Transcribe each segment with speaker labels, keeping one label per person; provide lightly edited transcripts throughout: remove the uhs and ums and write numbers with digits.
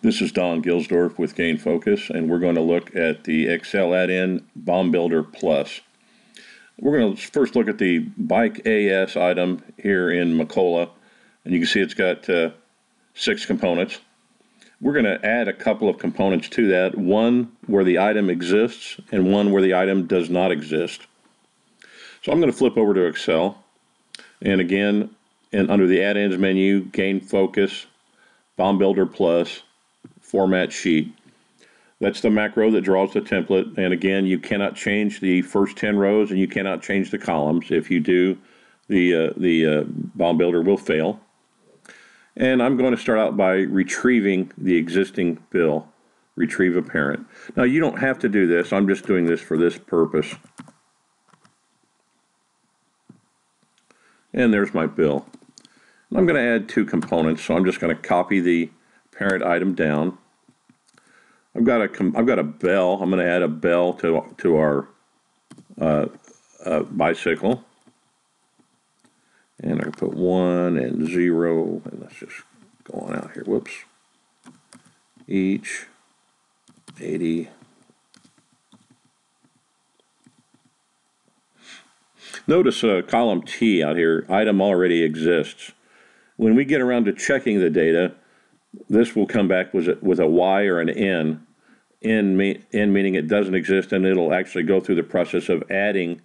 Speaker 1: This is Don Gilsdorf with Gain Focus, and we're going to look at the Excel add-in Bom Builder Plus. We're going to first look at the Bike AS item here in Macola, and you can see it's got 6 components. We're going to add a couple of components to that, one where the item exists and one where the item does not exist. So I'm going to flip over to Excel, and again, under the add-ins menu, Gain Focus, Bom Builder Plus, Format Sheet. That's the macro that draws the template, and again, you cannot change the first 10 rows and you cannot change the columns. If you do, the Bom Builder will fail. And I'm going to start out by retrieving the existing bill, retrieve a parent. Now, you don't have to do this. I'm just doing this for this purpose. And there's my bill. I'm going to add 2 components, so I'm just going to copy the parent item down. I've got a bell. I'm going to add a bell to our bicycle, and I can put 1 and 0, and let's just go on out here. Whoops. Each 80. Notice column T out here. Item already exists. When we get around to checking the data, this will come back with a Y or an N. N meaning it doesn't exist, and it'll actually go through the process of adding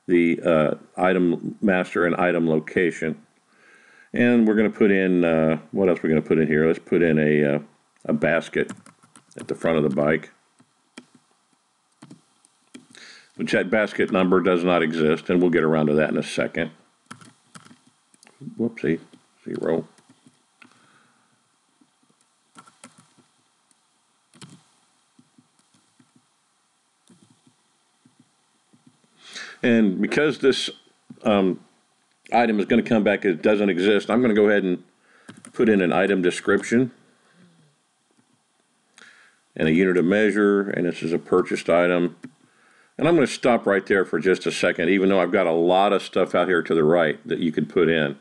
Speaker 1: the item master and item location. And we're going to put in, what else we're going to put in here? Let's put in a basket at the front of the bike, which that basket number does not exist, and we'll get around to that in a second. Whoopsie, 0. And because this item is going to come back as doesn't exist, I'm going to go ahead and put in an item description and a unit of measure, and this is a purchased item. And I'm going to stop right there for just a second, even though I've got a lot of stuff out here to the right that you could put in.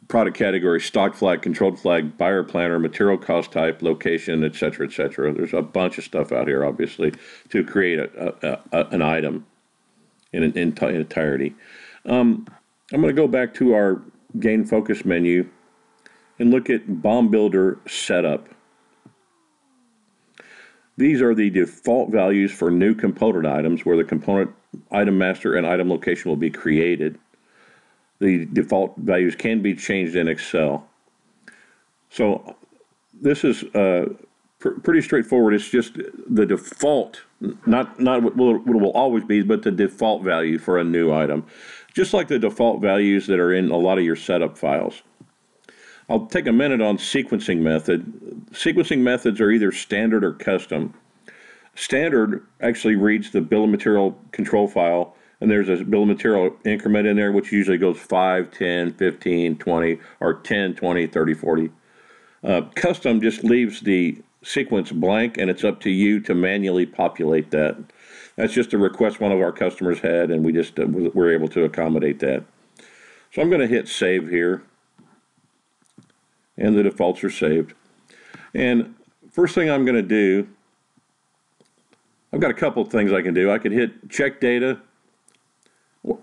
Speaker 1: Product category, stock flag, controlled flag, buyer planner, material cost type, location, etc., etc. There's a bunch of stuff out here, obviously, to create an item in entirety. I'm going to go back to our Gain Focus menu and look at Bom Builder Setup. These are the default values for new component items where the component item master and item location will be created. The default values can be changed in Excel. So this is pretty straightforward. It's just the default, not what will always be, but the default value for a new item. Just like the default values that are in a lot of your setup files. I'll take a minute on sequencing method. Sequencing methods are either standard or custom. Standard actually reads the bill of material control file, and there's a bill of material increment in there, which usually goes 5, 10, 15, 20, or 10, 20, 30, 40. Custom just leaves the sequence blank, and it's up to you to manually populate that. That's just a request one of our customers had, and we just were able to accommodate that. So I'm going to hit save here, and the defaults are saved. And first thing I'm going to do, I've got a couple of things I can do. I could hit check data,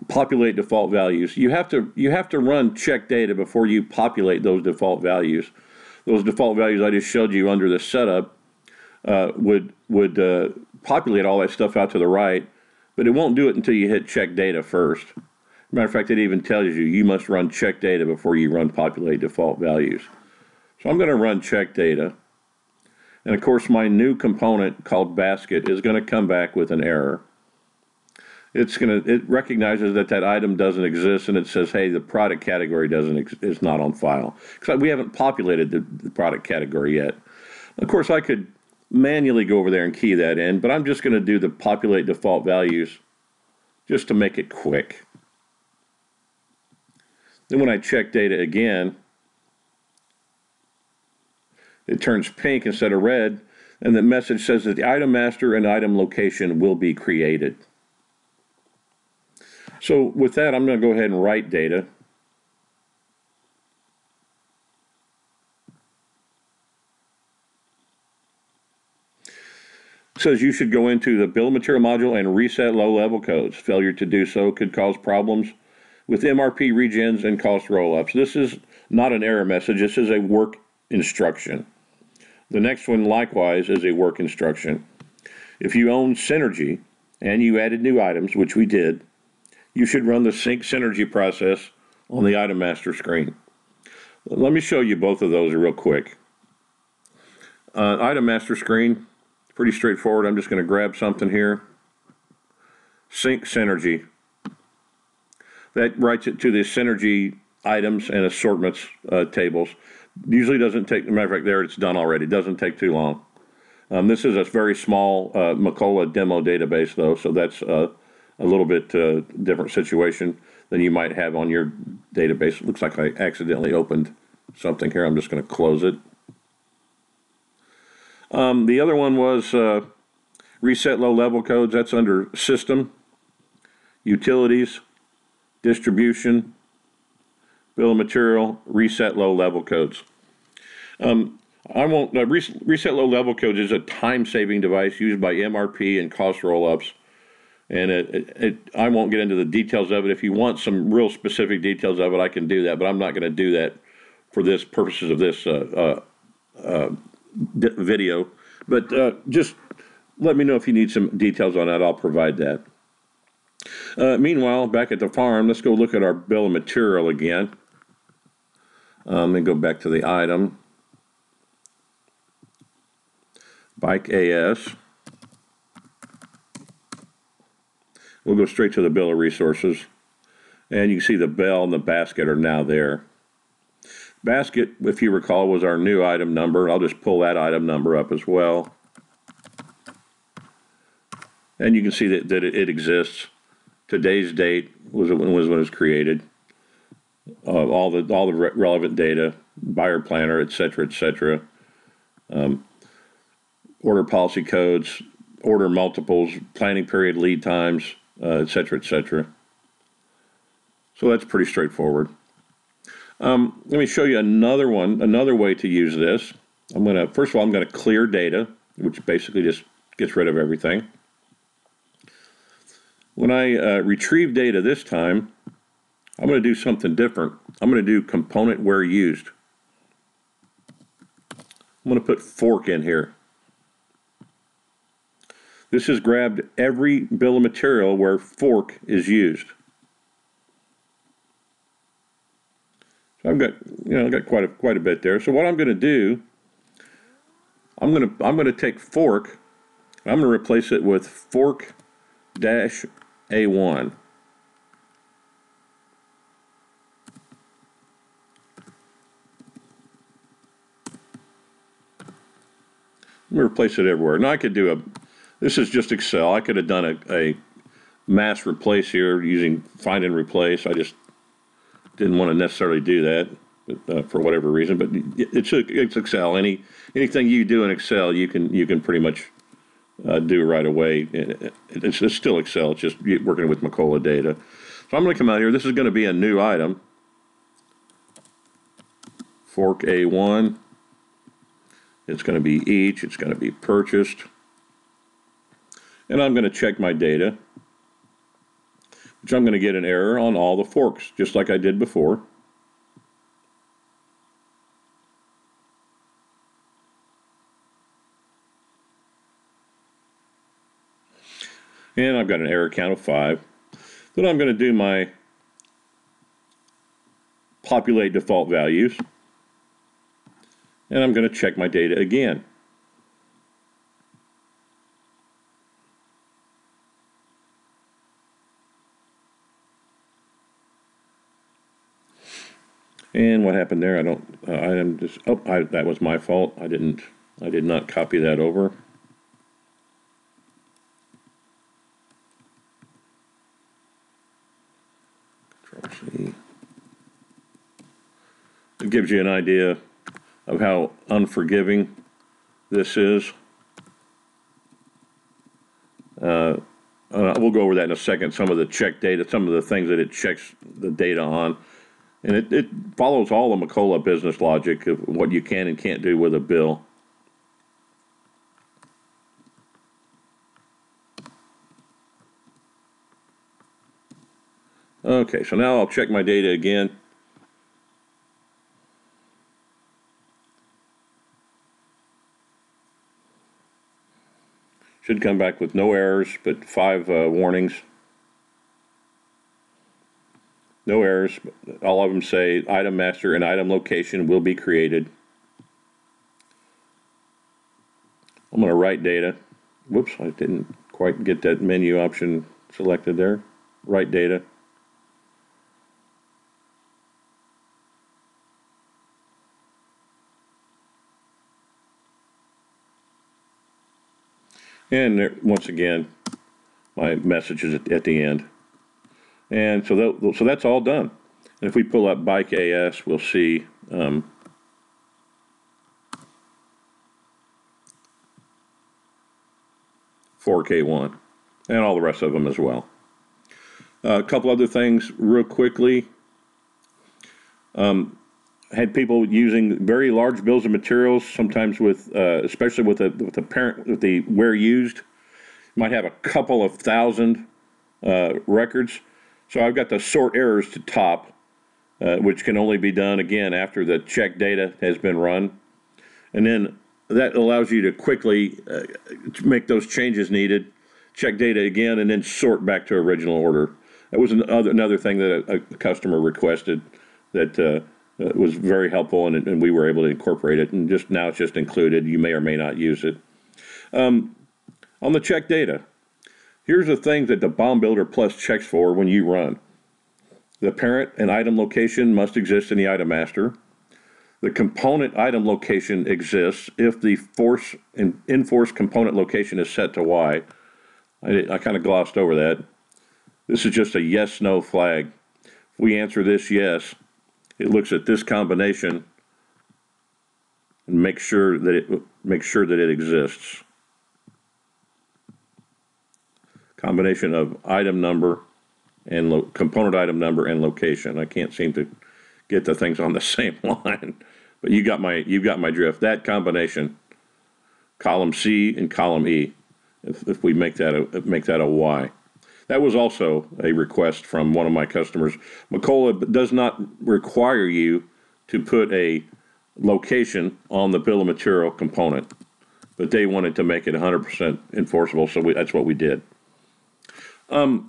Speaker 1: populate default values. You have to run check data before you populate those default values. Those default values I just showed you under the setup would populate all that stuff out to the right, but it won't do it until you hit check data first. Matter of fact, it even tells you must run check data before you run populate default values. So I'm going to run check data, and of course my new component called basket is going to come back with an error. It recognizes that item doesn't exist, and it says, hey, the product category is not on file, because we haven't populated the product category yet. Of course, I could manually go over there and key that in, but I'm just going to do the populate default values just to make it quick. Then when I check data again, it turns pink instead of red, and the message says that the item master and item location will be created. So with that, I'm going to go ahead and write data. says you should go into the bill of material module and reset low-level codes. Failure to do so could cause problems with MRP regens and cost roll-ups. This is not an error message. This is a work instruction. The next one, likewise, is a work instruction. If you own Synergy and you added new items, which we did, you should run the sync Synergy process on the item master screen. Let me show you both of those real quick. Item master screen, pretty straightforward. I'm just going to grab something here. Sync Synergy. That writes it to the Synergy items and assortments tables. Usually doesn't take, as a matter of fact, there it's done already. It doesn't take too long. This is a very small Macola demo database, though, so that's a little bit different situation than you might have on your database. It looks like I accidentally opened something here. I'm just going to close it. The other one was reset low-level codes. That's under System, Utilities, Distribution, Bill of Material, reset low-level codes. I won't reset low-level codes is a time-saving device used by MRP and cost roll-ups, and I won't get into the details of it. If you want some real specific details of it, I can do that, but I'm not going to do that for this purposes of this video. But just let me know if you need some details on that. I'll provide that. Meanwhile, back at the farm, let's go look at our bill of material again. And go back to the item. Bike AS. We'll go straight to the bill of resources. And you can see the bell and the basket are now there. Basket, if you recall, was our new item number. I'll just pull that item number up as well. And you can see that it exists. Today's date was when it was created. All the relevant data, buyer planner, etc., etc. Order policy codes, order multiples, planning period, lead times, etc., etc. So that's pretty straightforward. Let me show you another way to use this. First of all, I'm going to clear data, which basically just gets rid of everything. When I retrieve data this time, I'm going to do something different. I'm going to do component where used. I'm going to put fork in here. This has grabbed every bill of material where fork is used. So I've got quite a bit there. So what I'm going to do, I'm going to take fork. I'm going to replace it with fork dash A1. I'm going to replace it everywhere. Now I could do this is just Excel. I could have done a mass replace here using find and replace. I just didn't want to necessarily do that for whatever reason. But it's Excel. Anything you do in Excel, you can pretty much do right away. It's still Excel. It's just working with Macola data. So I'm going to come out here. This is going to be a new item. Fork A1. It's going to be each. It's going to be purchased. And I'm going to check my data, which I'm going to get an error on all the forks, just like I did before. And I've got an error count of 5. Then I'm going to do my populate default values. And I'm going to check my data again. And what happened there? That was my fault. I did not copy that over. Control-C. It gives you an idea of how unforgiving this is. We'll go over that in a second, some of the check data, some of the things that it checks the data on. And it follows all the Macola business logic of what you can and can't do with a bill. Okay, so now I'll check my data again. Should come back with no errors, but 5 warnings. No errors. All of them say item master and item location will be created. I'm going to write data. Whoops, I didn't quite get that menu option selected there. Write data. And there, once again, my message is at the end. And so that's all done. And if we pull up Bike AS, we'll see 4K1 and all the rest of them as well. A couple other things real quickly. Had people using very large bills of materials, sometimes with, especially with the where used, might have a couple of thousand records. So I've got the sort errors to top, which can only be done again after the check data has been run, and then that allows you to quickly make those changes needed, check data again, and then sort back to original order. That was another thing that a customer requested that was very helpful, and we were able to incorporate it. And just now it's just included. You may or may not use it. On the check data, here's the things that the Bom Builder Plus checks for when you run. The parent and item location must exist in the item master. The component item location exists if the in-force component location is set to Y. I kind of glossed over that. This is just a yes/no flag. If we answer this yes, it looks at this combination and makes sure that it exists. Combination of item number and component item number and location. I can't seem to get the things on the same line, but you've got my drift. That combination, column C and column E, if we make that a Y. That was also a request from one of my customers. Macola does not require you to put a location on the bill of material component, but they wanted to make it 100% enforceable, so that's what we did. The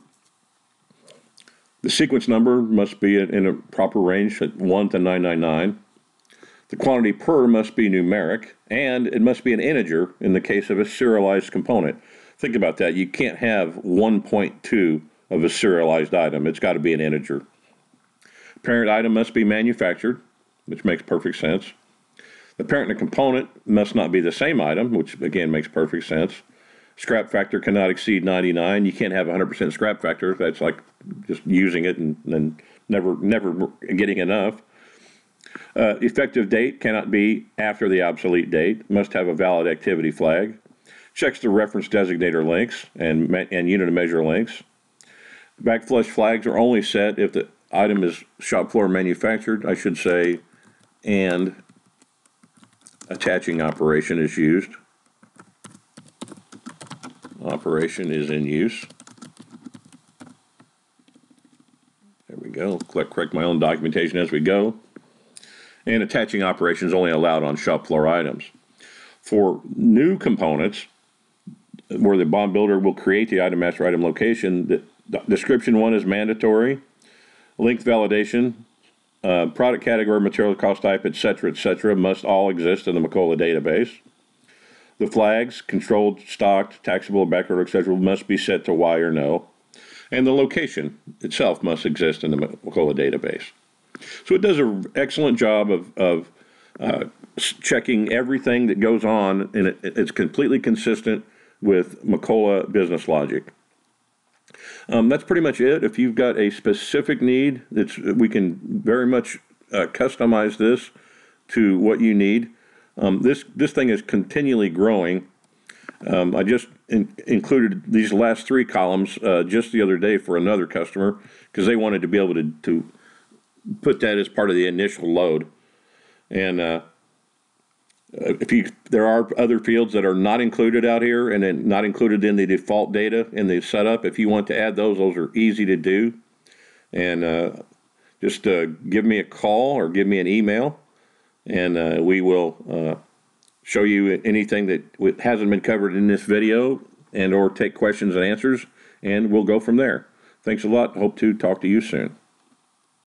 Speaker 1: sequence number must be in a proper range at 1 to 999. The quantity per must be numeric, and it must be an integer in the case of a serialized component. Think about that. You can't have 1.2 of a serialized item. It's got to be an integer. Parent item must be manufactured, which makes perfect sense. The parent and the component must not be the same item, which again makes perfect sense. Scrap factor cannot exceed 99. You can't have 100% scrap factor. That's like just using it and never getting enough. Effective date cannot be after the obsolete date. Must have a valid activity flag. Checks the reference designator links and unit of measure links. Backflush flags are only set if the item is shop floor manufactured, I should say, and attaching operation is used. Operation is in use. There we go. Correct my own documentation as we go. And attaching operation is only allowed on shop floor items. For new components, where the Bom Builder will create the item master item location, the description 1 is mandatory. Length validation, product category, material cost type, etc., must all exist in the Macola database. The flags, controlled, stocked, taxable, backorder, etc., must be set to Y or no. And the location itself must exist in the Macola database. So it does an excellent job of checking everything that goes on, and it's completely consistent with Macola business logic. That's pretty much it. If you've got a specific need, we can very much customize this to what you need. This thing is continually growing. I just included these last 3 columns just the other day for another customer because they wanted to be able to put that as part of the initial load. And there are other fields that are not included out here and then not included in the default data in the setup. If you want to add those are easy to do. And just give me a call or give me an email, and we will show you anything that hasn't been covered in this video, and or take questions and answers, and we'll go from there. Thanks a lot. Hope to talk to you soon.